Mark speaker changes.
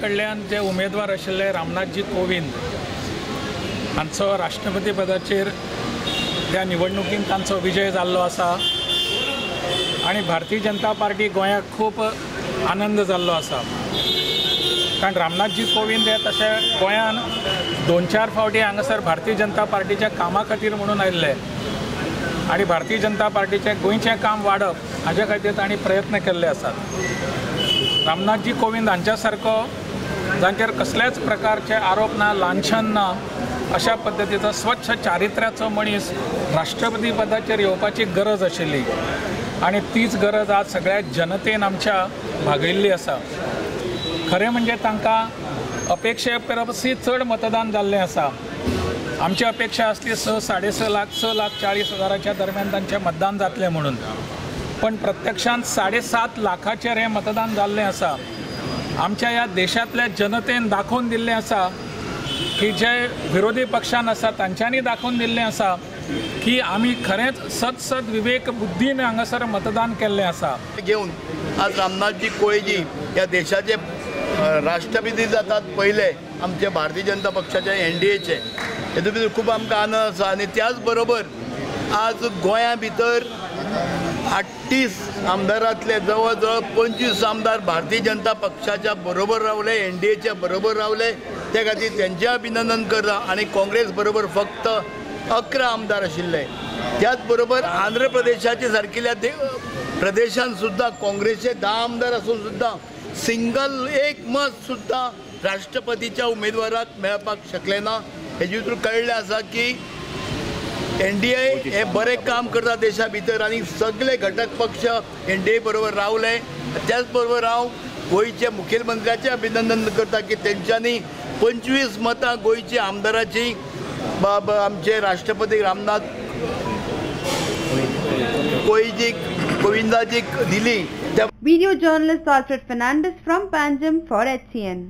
Speaker 1: कडल्यान जे उमेदवार आशिल्ले रामनाथजी कोविंद हांचो राष्ट्रपती पदाचेर त्या निवडणुकीन तांचो विजय जाल्लो आसा आणि भारतीय जनता पार्टी गोंयाक खूब आनंद जाल्लो आसा। कारण रामनाथजी कोविंद हे तशे गोंयान 2-4 फावटी हांगासर भारतीय जनता पार्टीच्या कामा खातीर म्हणून आयिल्ले आणि भारतीय जनता पार्टीचे गोंयचें काम वाडप हाजे खातीर तांणी प्रयत्न केल्ले आसात। रामनाथजी कोविंद हांच्या सारको जांचेर कसलेच प्रकारचे आरोप ना, लांछन ना, अशा पद्दतीचो स्वच्छ चारित्र्याचो मनीस राष्ट्रपती पदाचेर येवपाची गरज आशिल्ली आणि तीच गरज आज सगळ्या जनतेन आमच्या भागयल्ली आसा। खरें म्हणजे तांकां अपेक्षे परसय चड मतदान जाल्लें आसा। आमची अपेक्षा आसली 6-6.5 लाख 6,40,000 दरम्यान तांचें मतदान जातलें म्हणून, पण प्रत्यक्षांत 7.5 लाखाचेर हें मतदान जाल्लें आसा। आमच्या ह्या देशांतल्या जनतेन दाखोवन दिल्लें आसा की जे विरोधी पक्षान आसा तांच्यांनी दाखोवन दिल्लें आसा की आमी खरेंच सद विवेक बुद्धीन हांगासर मतदान केल्लें आसा।
Speaker 2: घेवन आज रामनाथजी कोळेजी ह्या देशाचे राष्ट्रपती जातात पहिले आमचे भारतीय जनता पक्षाचे NDAचे, हेतून भितर खूब आमकां आनंद आसा। आनी त्याच बरोबर आज गोंया भितर 38 आमदारांतले जवळ जवळ 25 आमदार भारतीय जनता पक्षाच्या बरोबर रावले, NDAच्या बरोबर रावले, त्या खातीर तेंचें अभिनंदन करता। आनी काँग्रेस बरोबर फक्त 11 आमदार आशिल्ले। त्याच बरोबर आंध्र प्रदेशाचे सारकिल्ल्या प्रदेशांत सुद्धा काँग्रेसचे 10 आमदार आसून सुद्धा सिंगल एक मत सुद्धा राष्ट्रपतीच्या उमेदवाराक मेळपाक शकले ना। हेजे भितर कळ्ळें आसा की NDA हे बरें काम करता देशा भितर आनी सगळे घटक पक्ष NDA बरोबर रावले। त्याच बरोबर हांव गोंयचे मुखेलमंत्र्याचें अभिनंदन करता की तेंच्यांनी 25 मतां गोंयची आमदाराची आमचे राष्ट्रपती रामनाथ कोविंदाजीक दिली।
Speaker 3: Video journalist Alfred Fernandez from Panjim for HCN.